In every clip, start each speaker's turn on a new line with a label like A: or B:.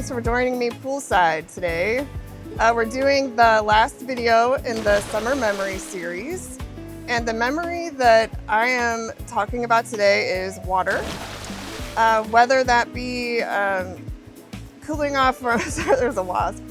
A: thanks for joining me poolside today. We're doing the last video in the Summer Memory series. And the memory that I am talking about today is water. Whether that be cooling off from, sorry, there's a wasp.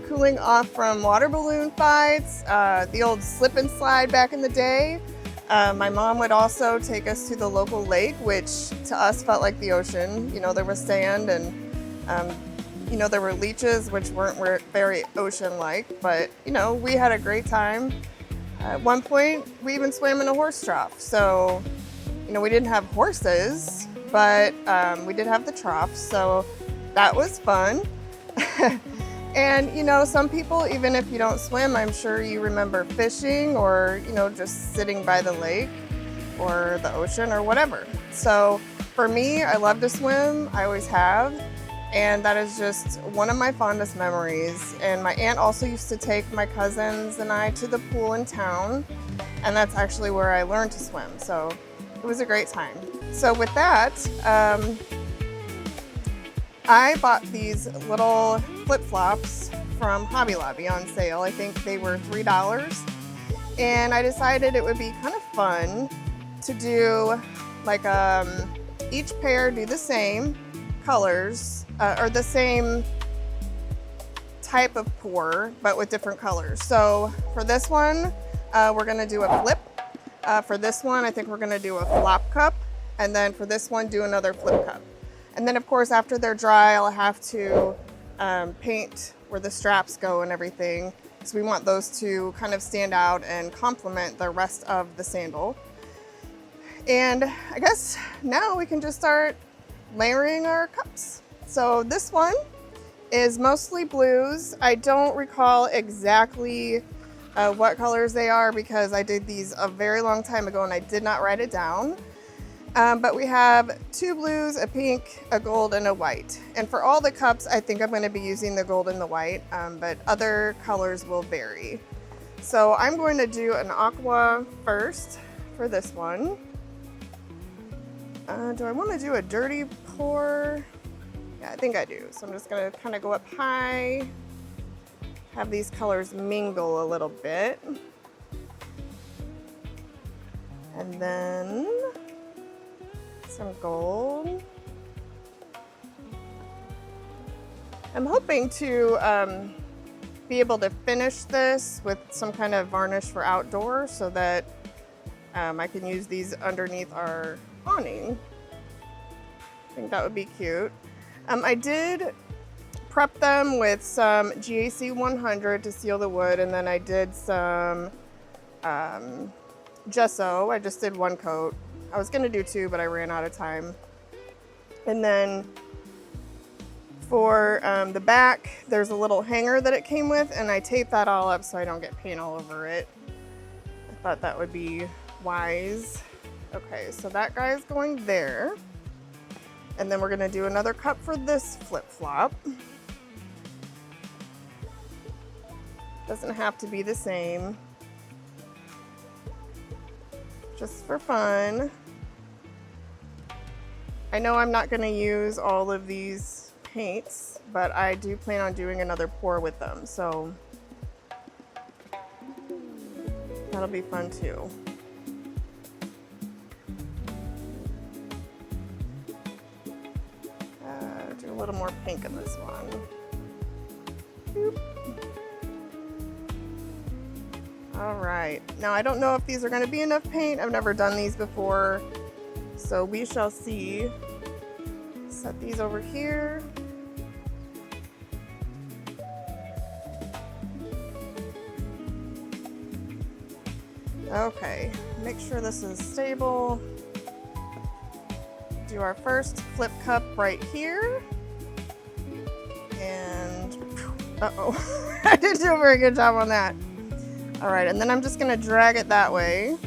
A: Cooling off from water balloon fights, the old slip and slide back in the day. My mom would also take us to the local lake, which to us felt like the ocean. You know, there was sand and, you know, there were leeches, which weren't very ocean-like, but, you know, we had a great time. At one point, we even swam in a horse trough. So, you know, we didn't have horses, but we did have the trough, so that was fun. And, you know, some people, even if you don't swim, I'm sure you remember fishing or, you know, just sitting by the lake or the ocean or whatever. So for me, I love to swim. I always have. And that is just one of my fondest memories. And my aunt also used to take my cousins and I to the pool in town. And that's actually where I learned to swim. So it was a great time. So with that, I bought these little flip-flops from Hobby Lobby on sale. I think they were $3. And I decided it would be kind of fun to do like each pair do the same colors or the same type of pour, but with different colors. So for this one, we're gonna do a flip. For this one, I think we're gonna do a flop cup. And then for this one, do another flip cup. And then of course, after they're dry, I'll have to paint where the straps go and everything. So we want those to kind of stand out and complement the rest of the sandal. And I guess now we can just start layering our cups. So this one is mostly blues. I don't recall exactly what colors they are because I did these a very long time ago and I did not write it down. But we have 2 blues, a pink, a gold, and a white. And for all the cups, I think I'm going to be using the gold and the white, but other colors will vary. So I'm going to do an aqua first for this one. Do I want to do a dirty pour? Yeah, I think I do. So I'm just going to kind of go up high, have these colors mingle a little bit. And then some gold. I'm hoping to be able to finish this with some kind of varnish for outdoor so that I can use these underneath our awning. I think that would be cute. I did prep them with some GAC 100 to seal the wood, and then I did some gesso. I just did 1 coat. I was gonna do 2, but I ran out of time. And then for the back, there's a little hanger that it came with, and I taped that all up so I don't get paint all over it. I thought that would be wise. Okay, so that guy is going there. And then we're gonna do another cup for this flip-flop. Doesn't have to be the same. Just for fun. I know I'm not going to use all of these paints, but I do plan on doing another pour with them, so that'll be fun too. Do a little more pink in this one. Boop. All right, now I don't know if these are going to be enough paint. I've never done these before, so we shall see. Set these over here. Okay, make sure this is stable. Do our first flip cup right here. And, uh-oh, I didn't do a very good job on that. All right, and then I'm just gonna drag it that way.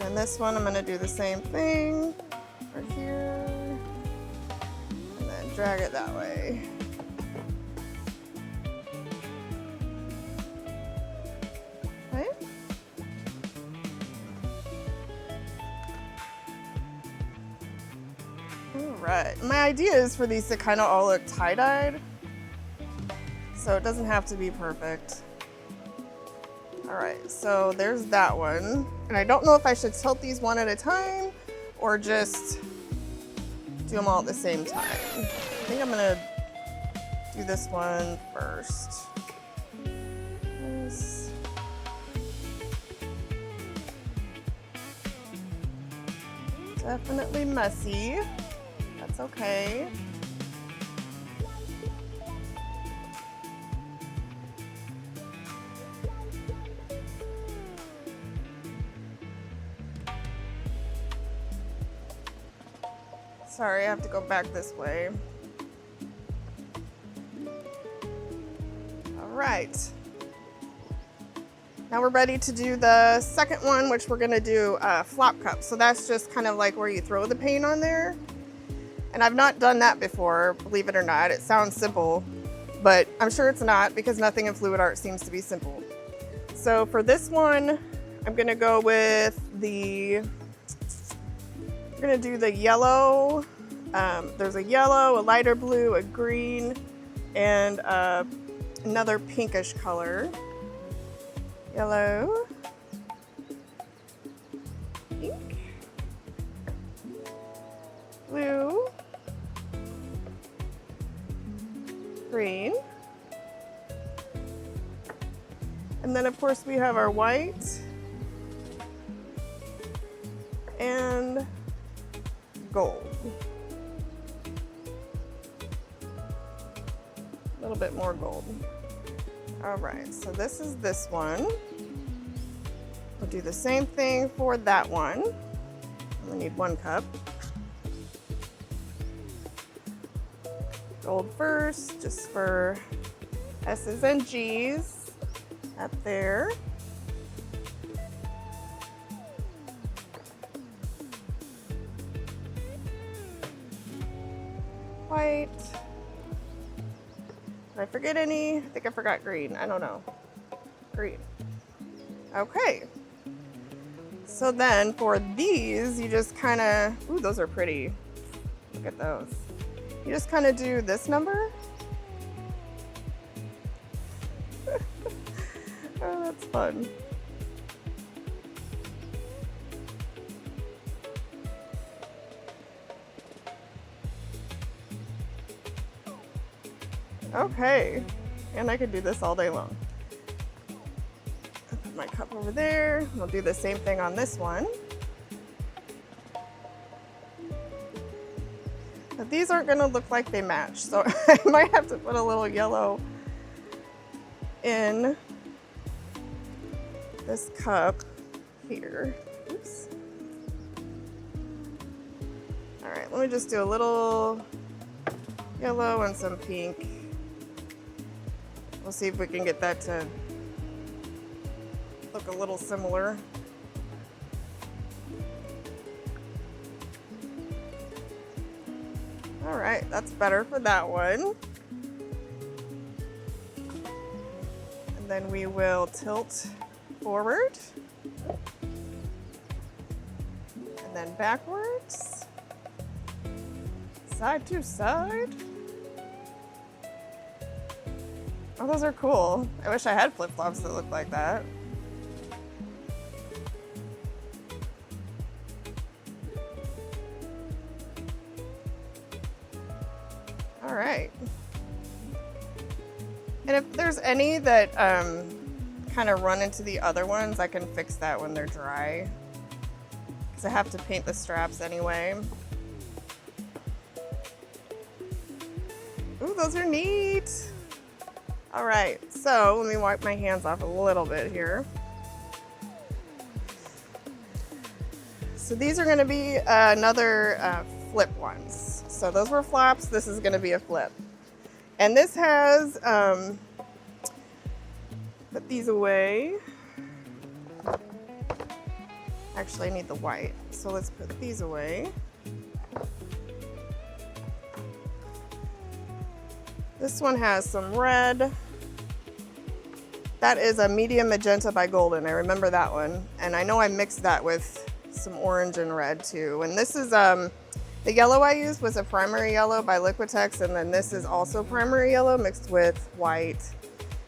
A: And this one, I'm gonna do the same thing right here. And then drag it that way. right, my idea is for these to kind of all look tie-dyed, so it doesn't have to be perfect. All right, so there's that one. And I don't know if I should tilt these one at a time or just do them all at the same time. I think I'm gonna do this one first. Definitely messy. That's okay. Sorry, I have to go back this way. All right. Now we're ready to do the second one, which we're gonna do flop cup. So that's just kind of like where you throw the paint on there. And I've not done that before, believe it or not. It sounds simple, but I'm sure it's not because nothing in fluid art seems to be simple. So for this one, I'm gonna go with the, we're gonna do the yellow. There's a yellow, a lighter blue, a green, and another pinkish color. Yellow, pink, blue, green, and then of course we have our white and gold. A little bit more gold. All right, so this is this one. We'll do the same thing for that one. We need 1 cup. Gold first, just for S's and G's up there. White. Did I forget any? I think I forgot green. I don't know. Green. Okay. So then for these, you just kind of, ooh, those are pretty. Look at those. You just kind of do this number. Oh, that's fun. Okay, and I could do this all day long. I'll put my cup over there. We'll do the same thing on this one. But these aren't gonna look like they match, so I might have to put a little yellow in this cup here. Oops. All right, let me just do a little yellow and some pink. We'll see if we can get that to look a little similar. All right, that's better for that one. And then we will tilt forward and then backwards, side to side. Oh, those are cool. I wish I had flip-flops that look like that. All right. And if there's any that kind of run into the other ones, I can fix that when they're dry, because I have to paint the straps anyway. Ooh, those are neat. All right, so let me wipe my hands off a little bit here. So these are gonna be another flip ones. So those were flops, this is gonna be a flip. And this has, put these away. Actually, I need the white, so let's put these away. This one has some red. That is a medium magenta by Golden. I remember that one. And I know I mixed that with some orange and red too. And this is The yellow I used was a primary yellow by Liquitex, and then this is also primary yellow mixed with white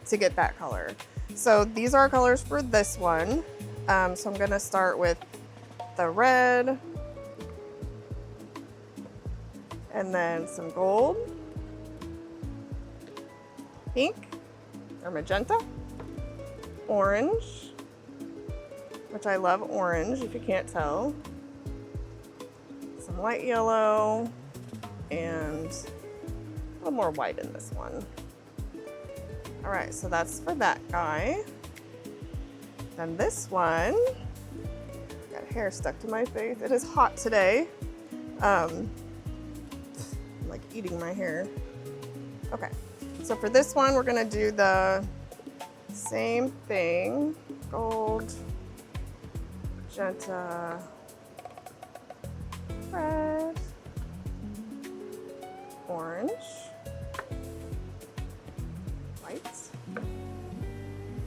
A: to get that color. So these are colors for this one. So I'm gonna start with the red, and then some gold, pink or magenta, orange, which I love orange if you can't tell, some light yellow, and a little more white in this one. All right, so that's for that guy. Then this one, got hair stuck to my face. It is hot today. I'm like eating my hair. Okay, so for this one, we're gonna do the same thing. Gold, magenta, red, orange, white,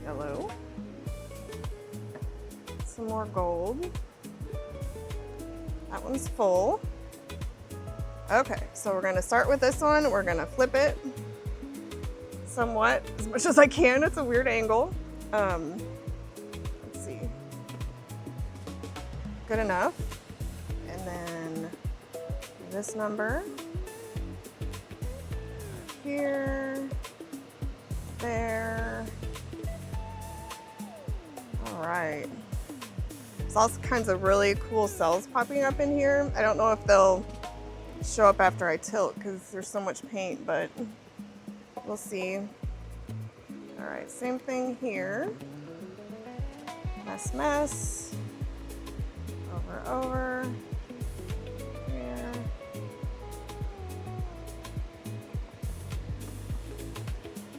A: yellow, some more gold. That one's full. Okay, so we're gonna start with this one. We're gonna flip it somewhat, as much as I can. It's a weird angle. Let's see. Good enough. And then this number here, there. All right. There's all kinds of really cool cells popping up in here. I don't know if they'll show up after I tilt because there's so much paint, but we'll see. All right, same thing here. Mess. Over. Here.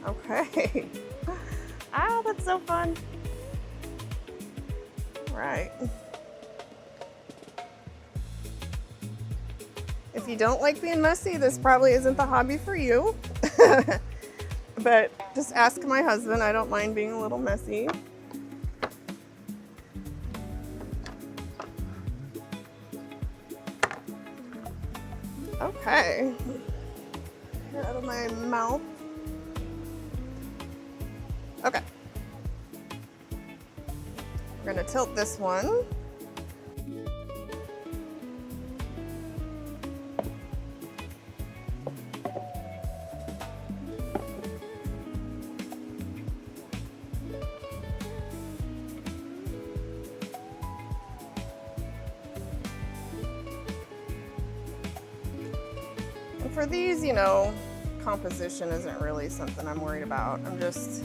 A: Okay. Ah, that's so fun. All right. If you don't like being messy, this probably isn't the hobby for you. But just ask my husband. I don't mind being a little messy. Okay. Get out of my mouth. Okay. We're gonna tilt this one. And for these, you know, composition isn't really something I'm worried about. I'm just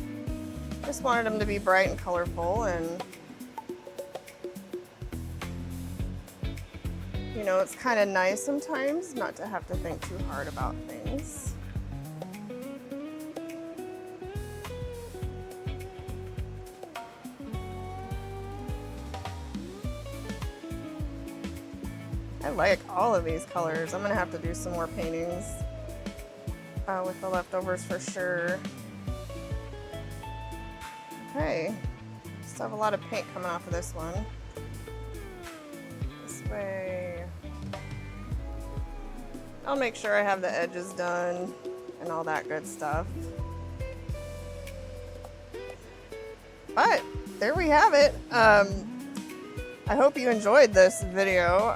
A: wanted them to be bright and colorful, and you know, it's kind of nice sometimes not to have to think too hard about things. I like all of these colors. I'm gonna have to do some more paintings with the leftovers for sure. Okay, still have a lot of paint coming off of this one. This way. I'll make sure I have the edges done and all that good stuff. But there we have it. I hope you enjoyed this video.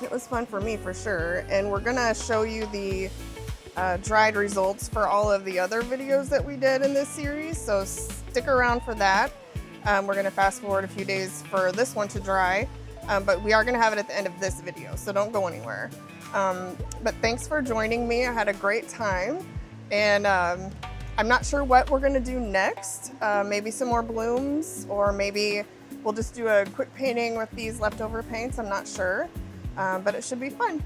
A: It was fun for me for sure. And we're gonna show you the dried results for all of the other videos that we did in this series. So stick around for that. We're gonna fast forward a few days for this one to dry, but we are gonna have it at the end of this video, so don't go anywhere. But thanks for joining me. I had a great time, and I'm not sure what we're gonna do next. Maybe some more blooms, or maybe we'll just do a quick painting with these leftover paints. I'm not sure, but it should be fun.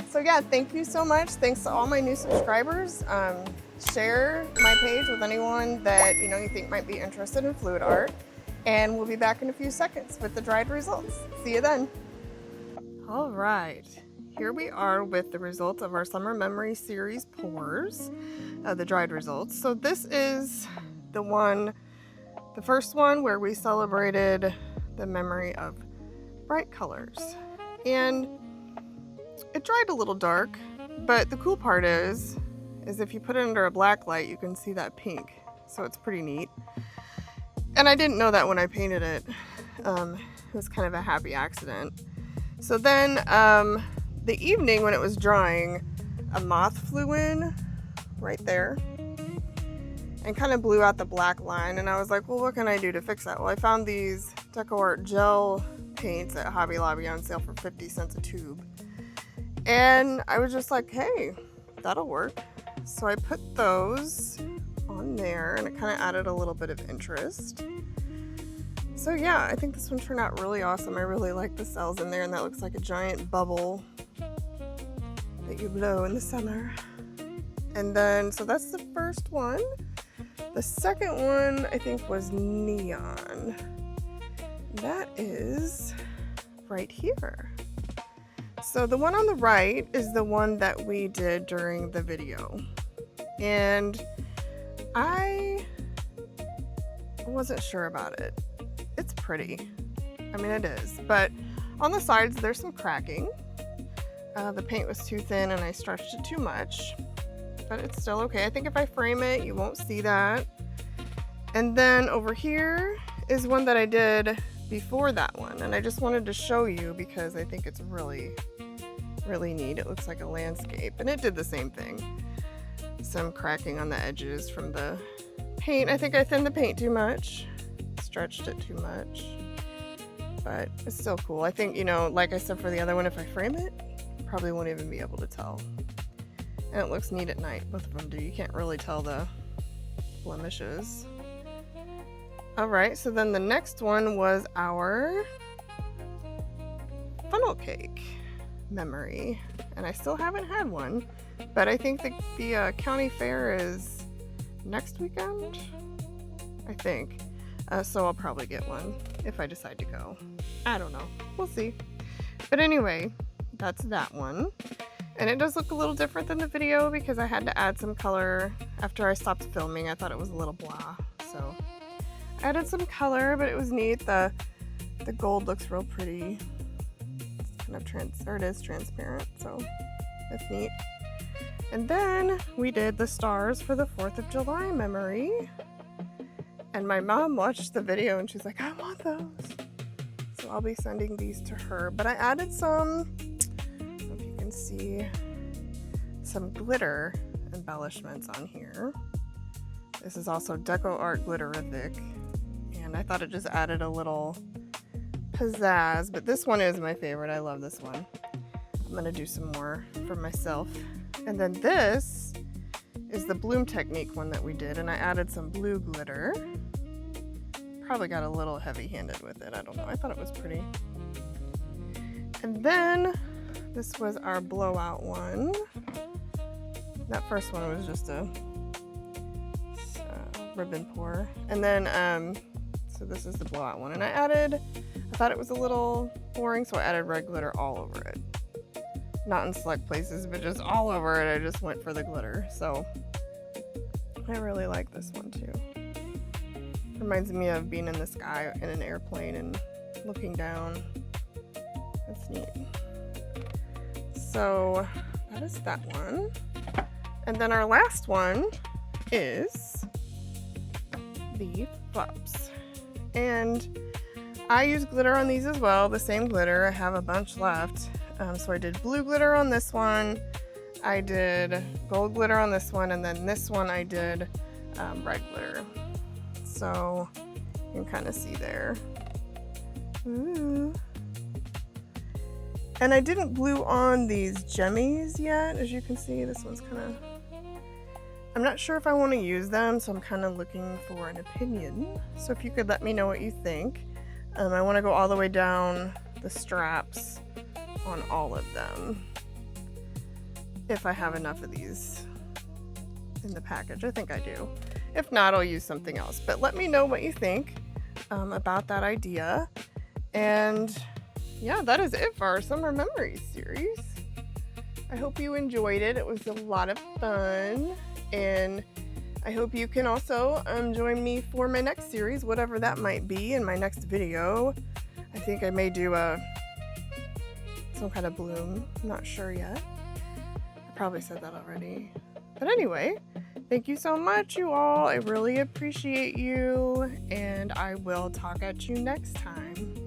A: So yeah, thank you so much. Thanks to all my new subscribers. Share my page with anyone that you think might be interested in fluid art. And we'll be back in a few seconds with the dried results. See you then. All right, here we are with the results of our Summer Memory Series pours, the dried results. So this is the first one where we celebrated the memory of bright colors. And it dried a little dark, but the cool part is if you put it under a black light, you can see that pink. So it's pretty neat. And I didn't know that when I painted it. It was kind of a happy accident. So then the evening when it was drying, a moth flew in right there and kind of blew out the black line. And I was like, well, what can I do to fix that? Well, I found these Deco Art gel paints at Hobby Lobby on sale for 50 cents a tube. And I was just like, hey, that'll work. So I put those on there and it kind of added a little bit of interest. So yeah, I think this one turned out really awesome. I really like the cells in there, and that looks like a giant bubble that you blow in the summer. And then, so that's the first one. The second one I think was neon. That is right here. So the one on the right is the one that we did during the video. And I wasn't sure about it. It's pretty. I mean, it is. But on the sides, there's some cracking. The paint was too thin and I stretched it too much. But it's still okay. I think if I frame it, you won't see that. And then over here is one that I did before that one. And I just wanted to show you because I think it's really, really neat. It looks like a landscape. And it did the same thing. Some cracking on the edges from the paint. I think I thinned the paint too much. Stretched it too much. But it's still cool. I think, you know, like I said for the other one, if I frame it, probably won't even be able to tell. And it looks neat at night. Both of them do. You can't really tell the blemishes. Alright, so then the next one was our funnel cake memory. And I still haven't had one. But I think the county fair is next weekend, I think. So I'll probably get one if I decide to go. I don't know. We'll see. But anyway, that's that one. And it does look a little different than the video because I had to add some color after I stopped filming. I thought it was a little blah. So I added some color, but it was neat. The gold looks real pretty. It's kind of it is transparent, so that's neat. And then we did the stars for the 4th of July memory. And my mom watched the video and she's like, I want those. So I'll be sending these to her. But I added some, I don't know if you can see, some glitter embellishments on here. This is also Deco Art Glitterific. And I thought it just added a little pizzazz. But this one is my favorite. I love this one. I'm going to do some more for myself. And then this is the Bloom Technique one that we did. And I added some blue glitter. Probably got a little heavy-handed with it. I don't know. I thought it was pretty. And then this was our blowout one. That first one was just a ribbon pour. And then, so this is the blowout one. And I thought it was a little boring, so I added red glitter all over it. Not in select places, but just all over it. I just went for the glitter. So I really like this one too. Reminds me of being in the sky in an airplane and looking down. That's neat. So that is that one. And then our last one is the flops. And I use glitter on these as well, the same glitter. I have a bunch left. So I did blue glitter on this one. I did gold glitter on this one. And then this one I did red glitter. So you can kind of see there. Ooh. And I didn't glue on these jemmies yet. As you can see, this one's kind of, I'm not sure if I want to use them, so I'm kind of looking for an opinion. So if you could let me know what you think. I want to go all the way down the straps on all of them. If I have enough of these in the package. I think I do. If not, I'll use something else. But let me know what you think about that idea. And yeah, that is it for our Summer Memories series. I hope you enjoyed it. It was a lot of fun. And I hope you can also join me for my next series, whatever that might be in my next video. I think I may do some kind of bloom. I'm not sure yet. I probably said that already. But anyway, thank you so much, you all. I really appreciate you, and I will talk at you next time.